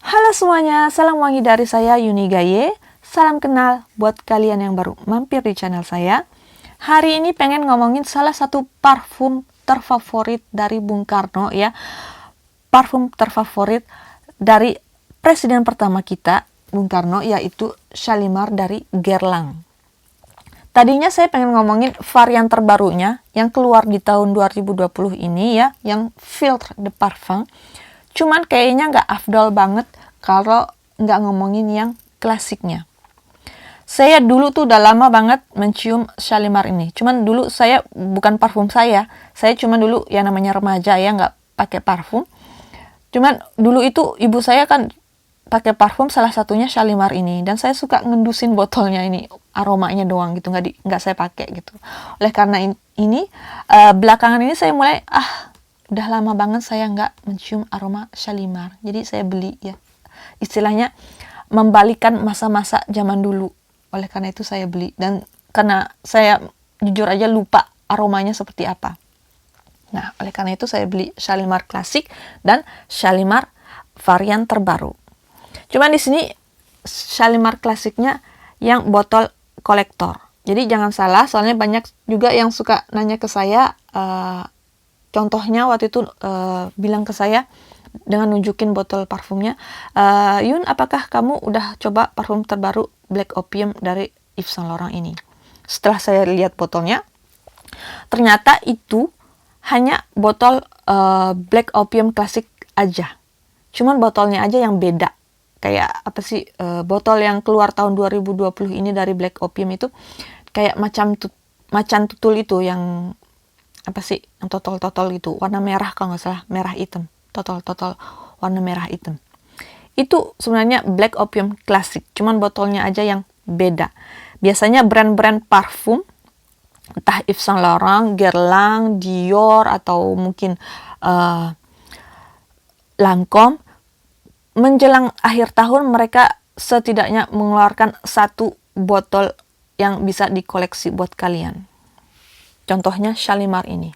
Halo semuanya, salam wangi dari saya Yuni Gaye. Salam kenal buat kalian yang baru mampir di channel saya. Hari ini pengen ngomongin salah satu parfum terfavorit dari Bung Karno ya. Parfum terfavorit dari presiden pertama kita, Bung Karno, yaitu Shalimar dari Guerlain. Tadinya saya pengen ngomongin varian terbarunya yang keluar di tahun 2020 ini ya, yang Filtre de Parfum. Cuman kayaknya nggak afdol banget kalau nggak ngomongin yang klasiknya. Saya dulu tuh udah lama banget mencium Shalimar ini. Cuman dulu saya bukan parfum saya cuma dulu ya namanya remaja ya, nggak pakai parfum. Cuman dulu itu ibu saya kan pakai parfum, salah satunya Shalimar ini, dan saya suka ngendusin botolnya ini, aromanya doang gitu, nggak saya pakai gitu. Oleh karena ini belakangan ini saya mulai udah lama banget saya nggak mencium aroma Shalimar, jadi saya beli ya, istilahnya membalikan masa-masa zaman dulu. Oleh karena itu saya beli, dan karena saya jujur aja lupa aromanya seperti apa. Nah, oleh karena itu saya beli Shalimar klasik dan Shalimar varian terbaru. Cuman di sini Shalimar klasiknya yang botol kolektor. Jadi jangan salah, soalnya banyak juga yang suka nanya ke saya. Contohnya waktu itu bilang ke saya dengan nunjukin botol parfumnya, Yun, apakah kamu udah coba parfum terbaru Black Opium dari Yves Saint Laurent ini? Setelah saya lihat botolnya, ternyata itu hanya botol Black Opium klasik aja. Cuman botolnya aja yang beda. Kayak apa sih, botol yang keluar tahun 2020 ini dari Black Opium itu kayak macan tutul itu, yang apa sih, yang totol gitu, warna merah kalau nggak salah, merah hitam, totol warna merah hitam. Itu sebenarnya Black Opium klasik, cuman botolnya aja yang beda. Biasanya brand-brand parfum, entah Yves Saint Laurent, Guerlain, Dior, atau mungkin Lancome, menjelang akhir tahun mereka setidaknya mengeluarkan satu botol yang bisa dikoleksi buat kalian. Contohnya Shalimar ini.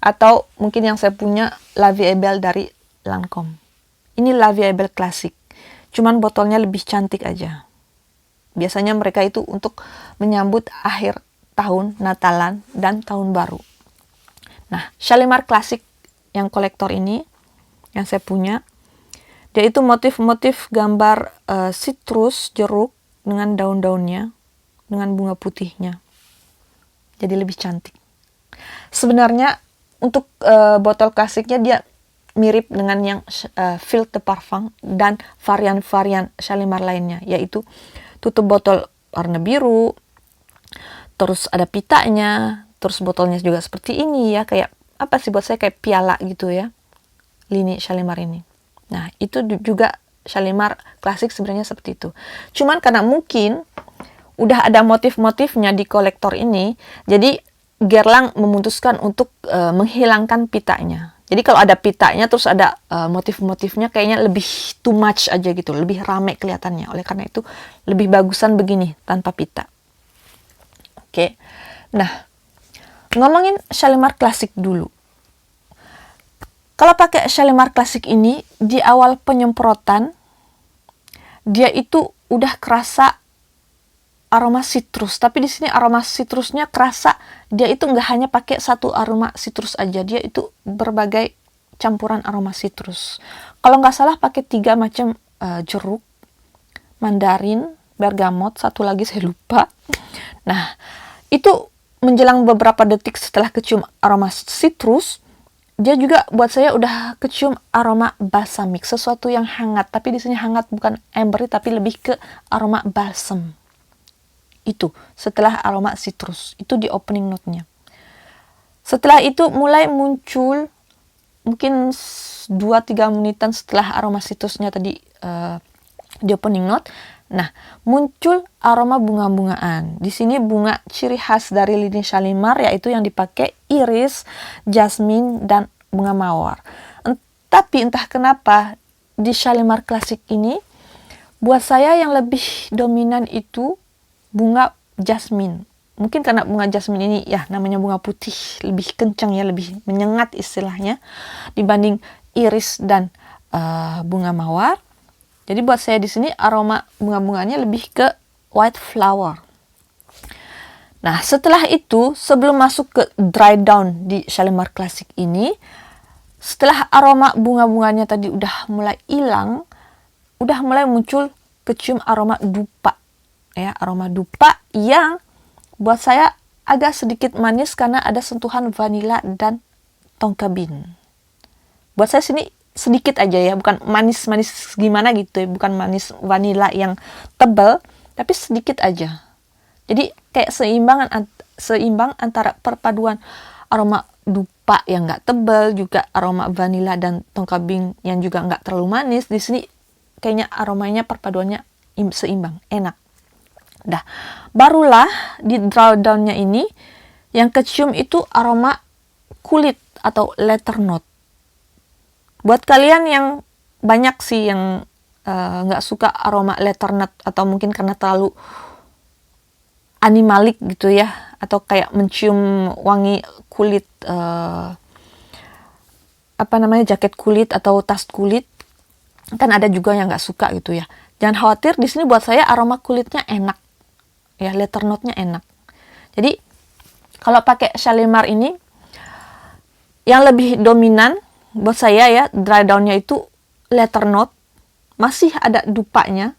Atau mungkin yang saya punya La Vie est Belle dari Lancome. Ini La Vie est Belle klasik. Cuman botolnya lebih cantik aja. Biasanya mereka itu untuk menyambut akhir tahun, Natalan, dan tahun baru. Nah, Shalimar klasik yang kolektor ini, yang saya punya, dia itu motif-motif gambar sitrus, jeruk, dengan daun-daunnya, dengan bunga putihnya. Jadi lebih cantik. Sebenarnya untuk botol klasiknya dia mirip dengan yang Filtre de Parfum dan varian-varian Shalimar lainnya, yaitu tutup botol warna biru, terus ada pitanya, terus botolnya juga seperti ini ya, kayak apa sih, buat saya kayak piala gitu ya, lini Shalimar ini. Nah, itu juga Shalimar klasik sebenarnya seperti itu. Cuman karena mungkin udah ada motif-motifnya di kolektor ini, jadi Guerlain memutuskan untuk menghilangkan pitanya. Jadi kalau ada pitanya terus ada motif-motifnya, kayaknya lebih too much aja gitu, lebih rame kelihatannya. Oleh karena itu lebih bagusan begini tanpa pita. Oke. Nah, ngomongin Shalimar klasik dulu. Kalau pakai Shalimar klasik ini, di awal penyemprotan, dia itu udah kerasa aroma sitrus. Tapi di sini aroma sitrusnya kerasa, dia itu nggak hanya pakai satu aroma sitrus aja. Dia itu berbagai campuran aroma sitrus. Kalau nggak salah pakai 3 macam jeruk, mandarin, bergamot, satu lagi saya lupa. Nah, itu menjelang beberapa detik setelah kecium aroma sitrus, dia juga buat saya udah kecium aroma balsamik, sesuatu yang hangat. Tapi di sini hangat bukan ambery, tapi lebih ke aroma balsam. Itu setelah aroma citrus, itu di opening note-nya. Setelah itu mulai muncul, mungkin 2-3 menitan setelah aroma citrusnya tadi di opening note. Nah, muncul aroma bunga-bungaan. Di sini bunga ciri khas dari lini Shalimar, yaitu yang dipakai iris, jasmine, dan bunga mawar. Tapi entah kenapa di Shalimar klasik ini, buat saya yang lebih dominan itu bunga jasmine. Mungkin karena bunga jasmine ini ya namanya bunga putih, lebih kencang ya, lebih menyengat istilahnya, dibanding iris dan bunga mawar. Jadi buat saya di sini aroma bunga-bunganya lebih ke white flower. Nah, setelah itu sebelum masuk ke dry down di Shalimar Classic ini, setelah aroma bunga-bunganya tadi udah mulai hilang, udah mulai muncul kecium aroma dupa. Ya, aroma dupa yang buat saya agak sedikit manis karena ada sentuhan vanila dan tonka bean. Buat saya sini sedikit aja ya, bukan manis-manis gimana gitu ya, bukan manis vanila yang tebal, tapi sedikit aja. Jadi kayak seimbang antara perpaduan aroma dupa yang nggak tebal, juga aroma vanila dan tonka bean yang juga nggak terlalu manis. Di sini kayaknya aromanya perpaduannya seimbang, enak. Dah, barulah di dry down-nya ini yang kecium itu aroma kulit atau leather note. Buat kalian yang banyak sih yang nggak suka aroma leather note atau mungkin karena terlalu animalik gitu ya, atau kayak mencium wangi kulit jaket kulit atau tas kulit, kan ada juga yang nggak suka gitu ya. Jangan khawatir, di sini buat saya aroma kulitnya enak ya, leather note-nya enak. Jadi kalau pakai Shalimar ini yang lebih dominan buat saya ya, dry down-nya itu leather note, masih ada dupanya,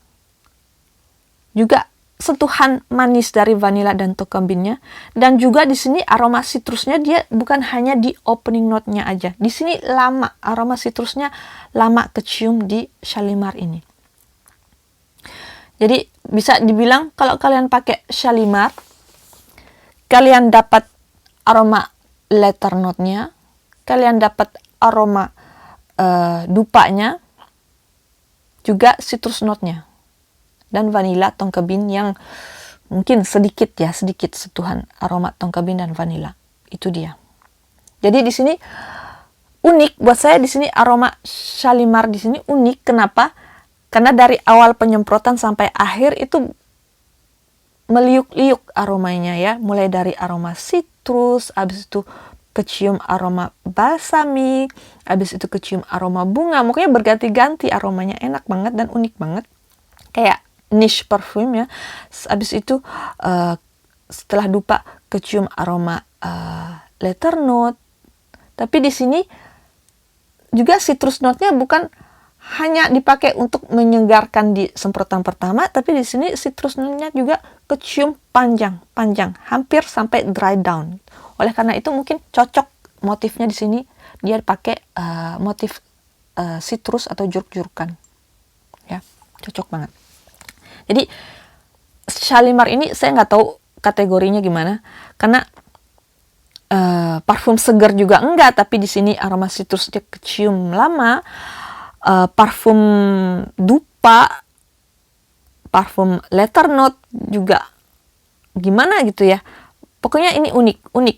juga sentuhan manis dari vanilla dan tonka bean-nya, dan juga di sini aroma citrusnya dia bukan hanya di opening note-nya aja. Di sini lama, aroma citrusnya lama kecium di Shalimar ini. Jadi bisa dibilang kalau kalian pakai Shalimar, kalian dapat aroma leather note-nya, kalian dapat aroma dupanya, juga citrus note-nya, dan vanilla tonka bean yang mungkin sedikit sentuhan aroma tonka bean dan vanilla. Itu dia. Jadi di sini unik buat saya, di sini aroma Shalimar di sini unik. Kenapa? Karena dari awal penyemprotan sampai akhir itu meliuk-liuk aromanya ya. Mulai dari aroma citrus, habis itu kecium aroma balsami, habis itu kecium aroma bunga. Pokoknya berganti-ganti aromanya, enak banget dan unik banget. Kayak niche perfume ya. Habis itu setelah dupa kecium aroma leather note. Tapi di sini juga citrus note-nya bukan hanya dipakai untuk menyegarkan di semprotan pertama, tapi di sini citrus note-nya juga kecium panjang, hampir sampai dry down. Oleh karena itu mungkin cocok motifnya di sini dia pakai motif citrus atau jeruk-jerukan. Ya, cocok banget. Jadi Shalimar ini saya nggak tahu kategorinya gimana, karena parfum segar juga enggak, tapi di sini aroma citrusnya kecium lama. Parfum dupa, parfum leather note juga gimana gitu ya. Pokoknya ini unik.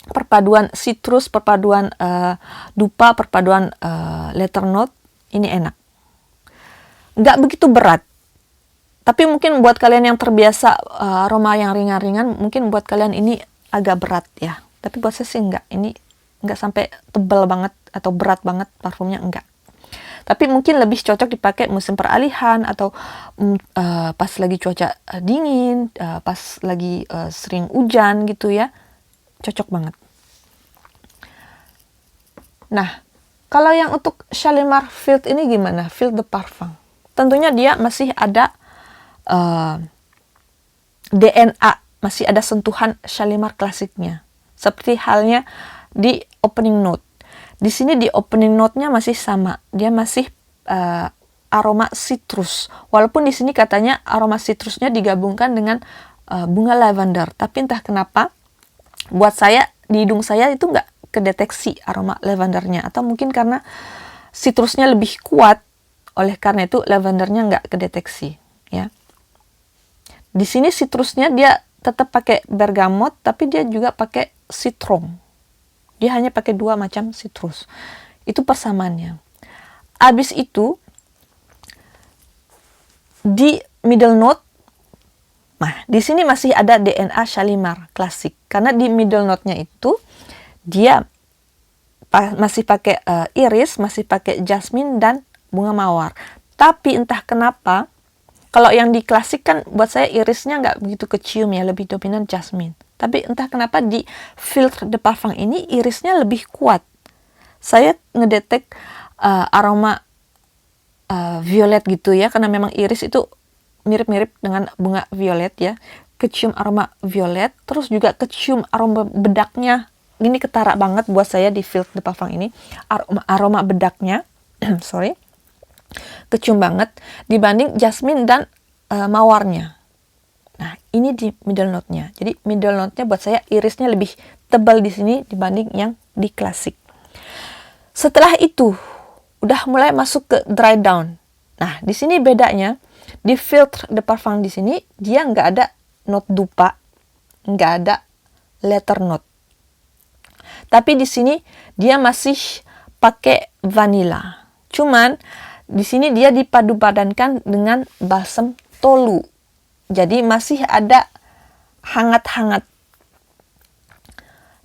Perpaduan citrus, perpaduan dupa, perpaduan leather note, ini enak. Nggak begitu berat. Tapi mungkin buat kalian yang terbiasa aroma yang ringan-ringan, mungkin buat kalian ini agak berat ya. Tapi buat saya sih enggak. Ini enggak sampai tebal banget atau berat banget parfumnya, enggak. Tapi mungkin lebih cocok dipakai musim peralihan atau pas lagi cuaca dingin, pas lagi sering hujan gitu ya. Cocok banget. Nah, kalau yang untuk Shalimar Field ini gimana? Field de Parfum. Tentunya dia masih ada DNA, masih ada sentuhan Shalimar klasiknya. Seperti halnya di opening note. Di sini di opening note-nya masih sama. Dia masih aroma citrus. Walaupun di sini katanya aroma citrusnya digabungkan dengan bunga lavender. Tapi entah kenapa buat saya, di hidung saya itu nggak kedeteksi aroma lavendernya. Atau mungkin karena citrusnya lebih kuat. Oleh karena itu lavendernya nggak kedeteksi. Ya. Di sini citrusnya dia tetap pakai bergamot, tapi dia juga pakai citron. Dia hanya pakai 2 macam citrus. Itu persamaannya. Habis itu di middle note, nah di sini masih ada DNA Shalimar klasik. Karena di middle note-nya itu dia masih pakai iris, masih pakai jasmine dan bunga mawar. Tapi entah kenapa, kalau yang di klasik kan buat saya irisnya nggak begitu kecium ya, lebih dominan jasmine. Tapi entah kenapa di Filtre de Parfum ini irisnya lebih kuat. Saya ngedetek aroma violet gitu ya, karena memang iris itu mirip-mirip dengan bunga violet ya. Kecium aroma violet, terus juga kecium aroma bedaknya. Ini ketara banget buat saya di Filtre de Parfum ini. Aroma bedaknya, sorry, kecium banget dibanding jasmine dan mawarnya. Nah, ini di middle note-nya. Jadi middle note-nya buat saya irisnya lebih tebal di sini dibanding yang di klasik. Setelah itu udah mulai masuk ke dry down. Nah, di sini bedanya di Filtre de Parfum di sini dia nggak ada note dupa, nggak ada letter note. Tapi di sini dia masih pakai vanilla. Cuman di sini dia dipadu-padankan dengan balsam tolu. Jadi masih ada hangat-hangat.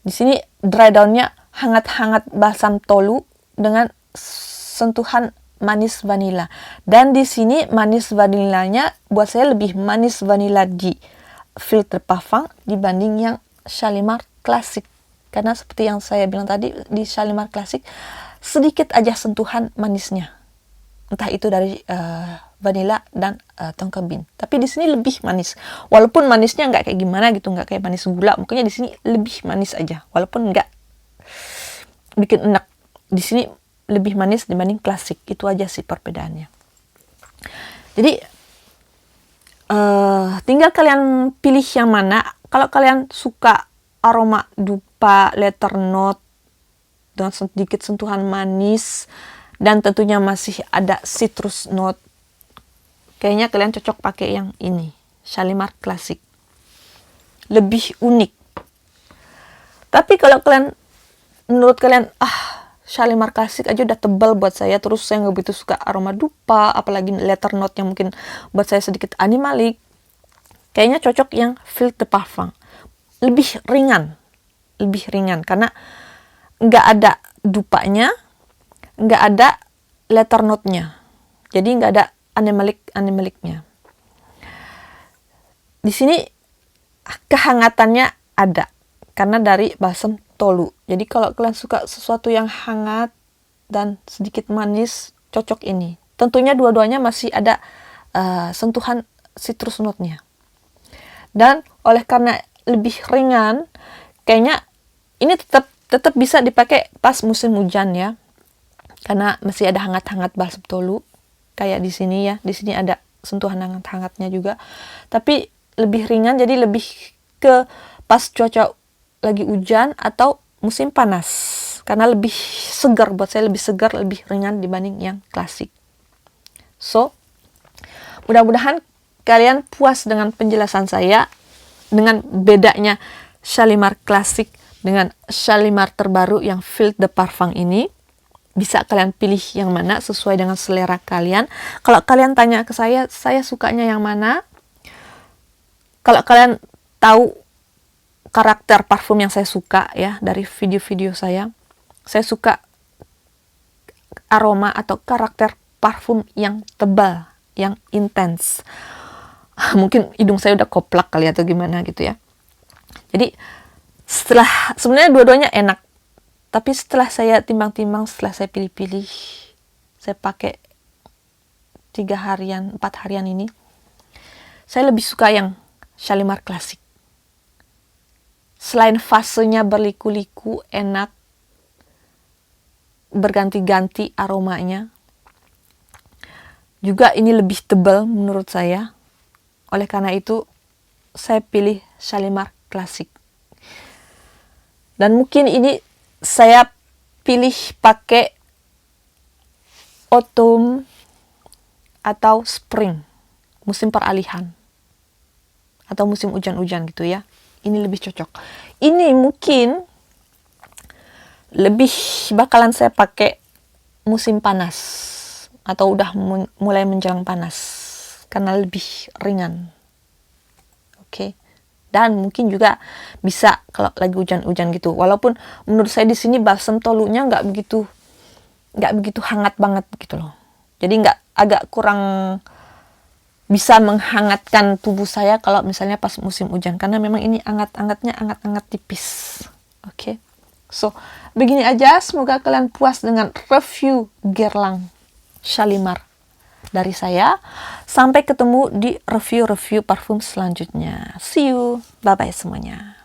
Di sini dry down-nya hangat-hangat balsam tolu dengan sentuhan manis vanilla. Dan di sini manis vanillanya buat saya lebih manis vanilla di Filtre Parfum dibanding yang Shalimar Classic. Karena seperti yang saya bilang tadi, di Shalimar Classic sedikit aja sentuhan manisnya. Entah itu dari vanilla dan tonka bean. Tapi di sini lebih manis. Walaupun manisnya nggak kayak gimana gitu, nggak kayak manis gula. Mungkinnya di sini lebih manis aja. Walaupun nggak bikin enak. Di sini lebih manis dibanding klasik. Itu aja sih perbedaannya. Jadi tinggal kalian pilih yang mana. Kalau kalian suka aroma dupa, letter note dengan sedikit sentuhan manis dan tentunya masih ada citrus note, kayaknya kalian cocok pakai yang ini, Shalimar Classic. Lebih unik. Tapi kalau kalian, menurut kalian, Shalimar Classic aja udah tebal buat saya, terus saya nggak begitu suka aroma dupa, apalagi letter note yang mungkin buat saya sedikit animalik, kayaknya cocok yang Filtre de Parfum. Lebih ringan karena nggak ada dupanya, nggak ada letter note-nya, jadi nggak ada animaliknya. Di sini kehangatannya ada karena dari balsam tolu. Jadi kalau kalian suka sesuatu yang hangat dan sedikit manis, cocok ini. Tentunya dua-duanya masih ada sentuhan citrus note-nya. Dan oleh karena lebih ringan, kayaknya ini tetap bisa dipakai pas musim hujan ya. Karena masih ada hangat-hangat balsam tolu kayak di sini ya. Di sini ada sentuhan hangat-hangatnya juga. Tapi lebih ringan, jadi lebih ke pas cuaca lagi hujan atau musim panas. Karena lebih segar, buat saya lebih segar, lebih ringan dibanding yang klasik. So, mudah-mudahan kalian puas dengan penjelasan saya dengan bedanya Shalimar Classic dengan Shalimar terbaru yang Filtre de Parfum ini. Bisa kalian pilih yang mana sesuai dengan selera kalian. Kalau kalian tanya ke saya sukanya yang mana? Kalau kalian tahu karakter parfum yang saya suka ya dari video-video saya suka aroma atau karakter parfum yang tebal, yang intens. Mungkin hidung saya udah koplak kali atau gimana gitu ya. Jadi sebenarnya dua-duanya enak. Tapi setelah saya timbang-timbang, setelah saya pilih-pilih, saya pakai 4 harian ini, saya lebih suka yang Shalimar Classic. Selain fasenya berliku-liku, enak, berganti-ganti aromanya, juga ini lebih tebal menurut saya. Oleh karena itu, saya pilih Shalimar Classic. Dan mungkin ini saya pilih pakai autumn atau spring, musim peralihan. Atau musim hujan-hujan gitu ya. Ini lebih cocok. Ini mungkin lebih bakalan saya pakai musim panas. Atau udah mulai menjelang panas. Karena lebih ringan. Oke. Dan mungkin juga bisa kalau lagi hujan-hujan gitu. Walaupun menurut saya di sini balsam tolunya nggak begitu hangat banget gitu loh. Jadi agak kurang bisa menghangatkan tubuh saya kalau misalnya pas musim hujan, karena memang ini hangat tipis. Oke. So, begini aja, semoga kalian puas dengan review Guerlain Shalimar dari saya. Sampai ketemu di review-review parfum selanjutnya. See you. Bye-bye semuanya.